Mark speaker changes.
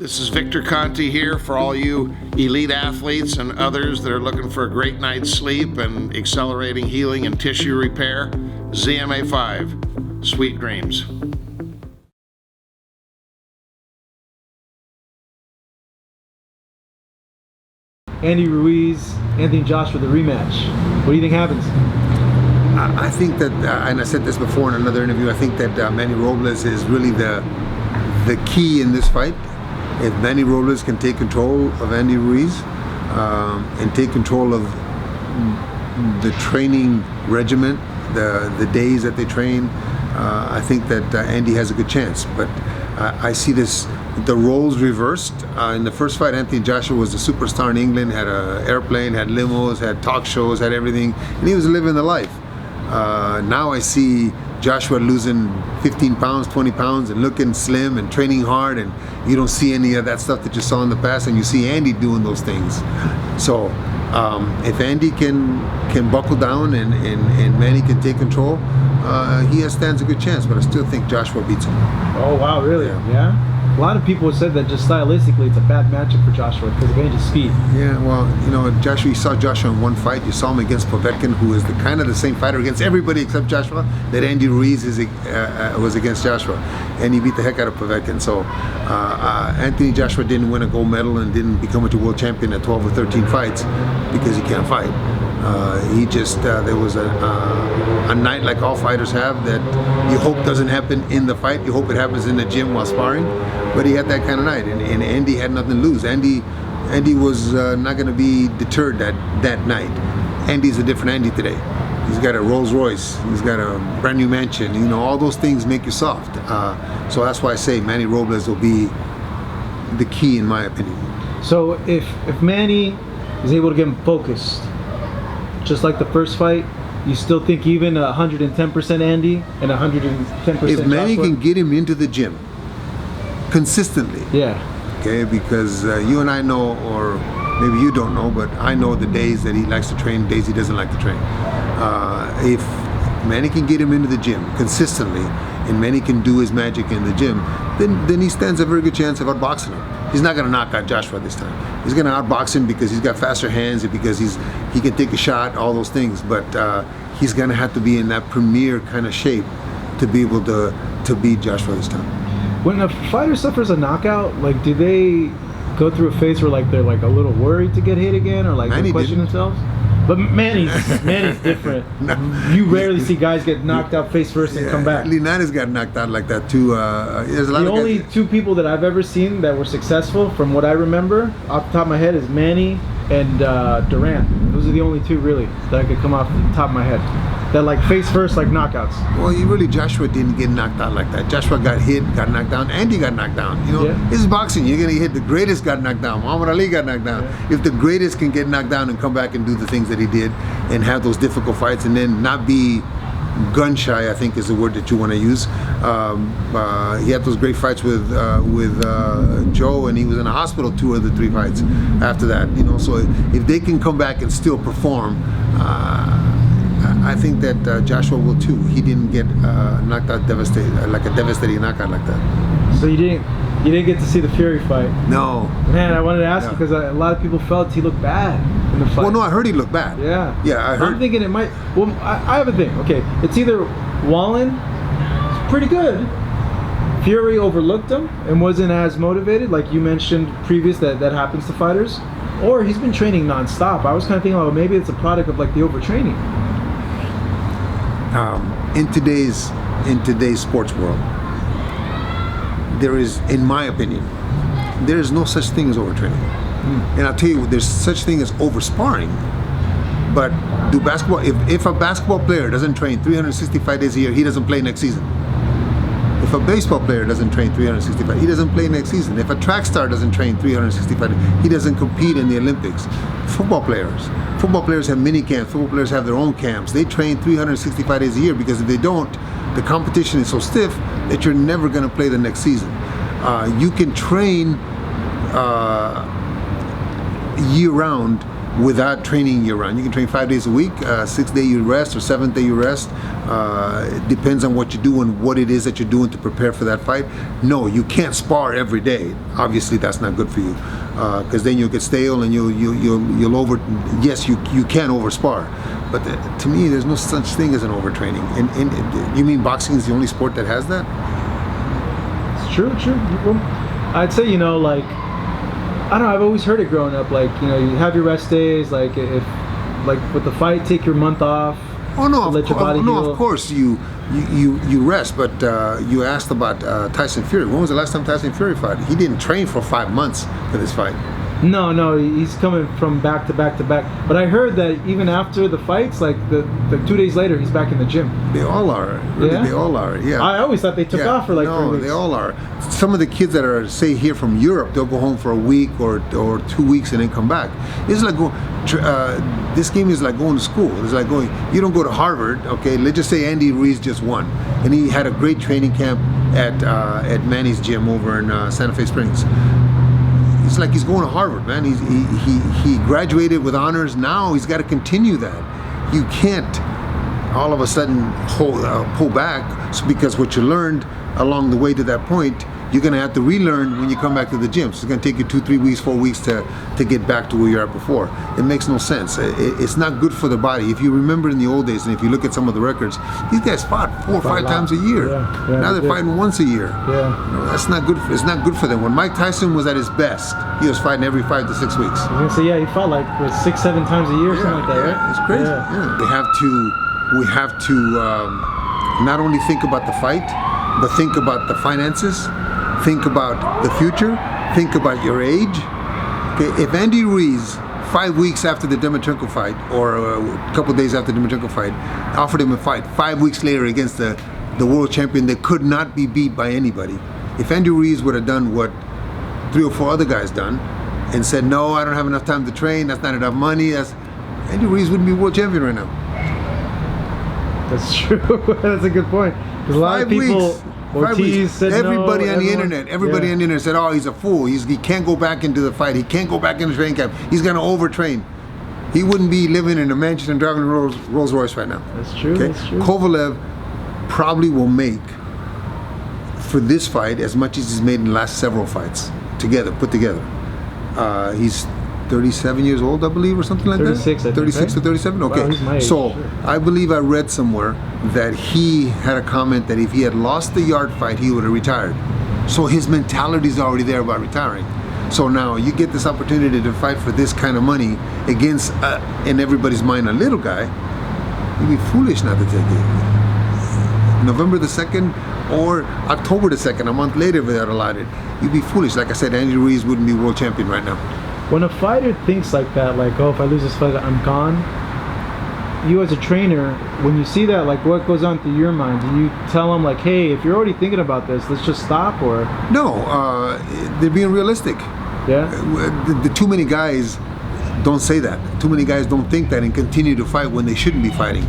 Speaker 1: This is Victor Conti here for all you elite athletes and others that are looking for a great night's sleep and accelerating healing and tissue repair. ZMA5, sweet dreams.
Speaker 2: Andy Ruiz, Anthony Joshua, the rematch. What do you think happens?
Speaker 3: I think that, and I said this before in another interview, I think that Manny Robles is really the key in this fight. If Manny Robles can take control of Andy Ruiz and take control of the training regimen, the days that they train, I think that Andy has a good chance. But I see the roles reversed. In the first fight, Anthony Joshua was a superstar in England, had an airplane, had limos, had talk shows, had everything, and he was living the life. Now I see Joshua losing 15 pounds, 20 pounds, and looking slim and training hard, and you don't see any of that stuff that you saw in the past, and you see Andy doing those things. So if Andy can buckle down and Manny can take control, he stands a good chance, but I still think Joshua beats him.
Speaker 2: Oh wow, really? Yeah? A lot of people have said that just stylistically it's a bad matchup for Joshua because of Andy's speed.
Speaker 3: Yeah, well, you know, Joshua, you saw Joshua in one fight. You saw him against Povetkin, who is kind of the same fighter against everybody except Joshua that Andy Ruiz was against Joshua, and he beat the heck out of Povetkin. So Anthony Joshua didn't win a gold medal and didn't become a world champion at 12 or 13 fights because he can't fight. He just, there was a night like all fighters have that you hope doesn't happen in the fight. You hope it happens in the gym while sparring. But he had that kind of night, and Andy had nothing to lose. Andy was not going to be deterred that night. Andy's a different Andy today. He's got a Rolls Royce. He's got a brand new mansion. You know, all those things make you soft. So that's why I say Manny Robles will be the key, in my opinion. So
Speaker 2: if Manny is able to get him focused, just like the first fight, you still think even 110% Andy and 110%
Speaker 3: If Manny
Speaker 2: Joshua?
Speaker 3: can get him into the gym consistently.
Speaker 2: Yeah.
Speaker 3: Okay, because you and I know, or maybe you don't know, but I know the days that he likes to train, days he doesn't like to train. If Manny can get him into the gym consistently, and Manny can do his magic in the gym, then he stands a very good chance of outboxing him. He's not going to knock out Joshua this time. He's going to outbox him because he's got faster hands and because he can take a shot, all those things. But he's going to have to be in that premier kind of shape to be able to beat Joshua this time.
Speaker 2: When a fighter suffers a knockout, like, do they go through a phase where like they're like a little worried to get hit again, or like they question themselves? But Manny's different. No. You rarely see guys get knocked out face first and come back.
Speaker 3: Linares got knocked out like that too. There's a lot
Speaker 2: the
Speaker 3: of
Speaker 2: only two people that I've ever seen that were successful, from what I remember, off the top of my head, is Manny and Durant. Those are the only two really that I could come off the top of my head. That like face first, like knockouts.
Speaker 3: Well, Joshua didn't get knocked out like that. Joshua got hit, got knocked down. Andy got knocked down. You know, This is boxing. You're gonna hit. The greatest got knocked down. Muhammad Ali got knocked down. Yeah. If the greatest can get knocked down and come back and do the things that he did, and have those difficult fights, and then not be gun shy, I think is the word that you want to use. He had those great fights with Joe, and he was in a hospital 2 of the 3 fights after that. You know, so if they can come back and still perform. I think that Joshua will too. He didn't get knocked out like a devastating knockout like that.
Speaker 2: So you didn't get to see the Fury fight?
Speaker 3: No.
Speaker 2: Man, I wanted to ask you because a lot of people felt he looked bad in the fight.
Speaker 3: Well, no, I heard he looked bad.
Speaker 2: Yeah.
Speaker 3: Yeah, I heard.
Speaker 2: I'm thinking it might. Well, I have a thing. Okay, it's either Wallen, pretty good. Fury overlooked him and wasn't as motivated, like you mentioned previous that happens to fighters, or he's been training nonstop. I was kind of thinking, oh, maybe it's a product of like the overtraining.
Speaker 3: In today's sports world, there is, in my opinion, there is no such thing as overtraining. And I'll tell you, there's such thing as oversparring. But if a basketball player doesn't train 365 days a year, he doesn't play next season. If a baseball player doesn't train 365, he doesn't play next season. If a track star doesn't train 365, he doesn't compete in the Olympics. Football players have mini camps. Football players have their own camps. They train 365 days a year because if they don't, the competition is so stiff that you're never going to play the next season. You can train year-round without training year-round. You can train 5 days a week, 6th day you rest or 7th day you rest. It depends on what you do and what it is that you're doing to prepare for that fight. No, you can't spar every day. Obviously, that's not good for you, because then you'll get stale and you'll over. Yes, you can overspar, but to me, there's no such thing as an overtraining. And you mean boxing is the only sport that has that?
Speaker 2: It's true. Well, I'd say, like, I don't know, I've always heard it growing up, like, you have your rest days, like, if, like, with the fight, take your month off.
Speaker 3: Oh no,
Speaker 2: let your body heal.
Speaker 3: Of course you rest, but you asked about Tyson Fury. When was the last time Tyson Fury fought? He didn't train for 5 months for this fight.
Speaker 2: No, he's coming from back to back to back. But I heard that even after the fights, like the 2 days later, he's back in the gym.
Speaker 3: They all are. Really,
Speaker 2: Yeah?
Speaker 3: They all are. Yeah.
Speaker 2: I always thought they took off for like 3 weeks.
Speaker 3: No, they all are. Some of the kids that are, say, here from Europe, they'll go home for a week or 2 weeks and then come back. It's like this game is like going to school. It's like going. You don't go to Harvard, okay? Let's just say Andy Ruiz just won, and he had a great training camp at Manny's gym over in Santa Fe Springs. It's like he's going to Harvard, man. He graduated with honors. Now he's got to continue that. You can't all of a sudden pull back, because what you learned along the way to that point, you're going to have to relearn when you come back to the gym. So it's going to take you 2, 3 weeks, 4 weeks to get back to where you're at before. It makes no sense. It's not good for the body. If you remember in the old days, and if you look at some of the records, these guys fought 4 or 5 times a year.
Speaker 2: Yeah,
Speaker 3: now they're fighting once a year.
Speaker 2: Yeah.
Speaker 3: No, that's not good. It's not good for them. When Mike Tyson was at his best, he was fighting every 5 to 6 weeks.
Speaker 2: I was gonna say, he fought like 6, 7 times a year, something like that, right?
Speaker 3: It's crazy. Yeah. We have to not only think about the fight, but think about the finances, think about the future, think about your age. Okay, if Andy Ruiz, 5 weeks after the Dimitrenko fight, or a couple days after the Dimitrenko fight, offered him a fight 5 weeks later against the world champion that could not be beat by anybody. If Andy Ruiz would have done what 3 or 4 other guys done and said, no, I don't have enough time to train, that's not enough money, Andy Ruiz wouldn't be world champion right now.
Speaker 2: That's true. That's a good point. Because a lot of people, Ortiz said
Speaker 3: everybody
Speaker 2: no,
Speaker 3: on the internet, everybody on the internet said, oh, he's a fool. He can't go back into the fight. He can't go back into training camp. He's going to overtrain. He wouldn't be living in a mansion and driving a Rolls Royce right now.
Speaker 2: That's true.
Speaker 3: Okay?
Speaker 2: That's true.
Speaker 3: Kovalev probably will make for this fight as much as he's made in the last several fights put together. He's 37 years old, I believe, or something like
Speaker 2: 36,
Speaker 3: that. 36 or 37. Okay.
Speaker 2: Wow, he's my age,
Speaker 3: so
Speaker 2: sure.
Speaker 3: I believe I read somewhere that he had a comment that if he had lost the yard fight, he would have retired. So his mentality is already there about retiring. So now you get this opportunity to fight for this kind of money against, in everybody's mind, a little guy. You'd be foolish not to take it. November the 2nd or October the 2nd, a month later, if they're allotted, you'd be foolish. Like I said, Andy Ruiz wouldn't be world champion right now.
Speaker 2: When a fighter thinks like that, like, oh, if I lose this fight, I'm gone. You as a trainer, when you see that, like, what goes on through your mind? Do you tell them, like, hey, if you're already thinking about this, let's just stop, or?
Speaker 3: No, they're being realistic.
Speaker 2: Yeah?
Speaker 3: The too many guys don't say that. Too many guys don't think that and continue to fight when they shouldn't be fighting.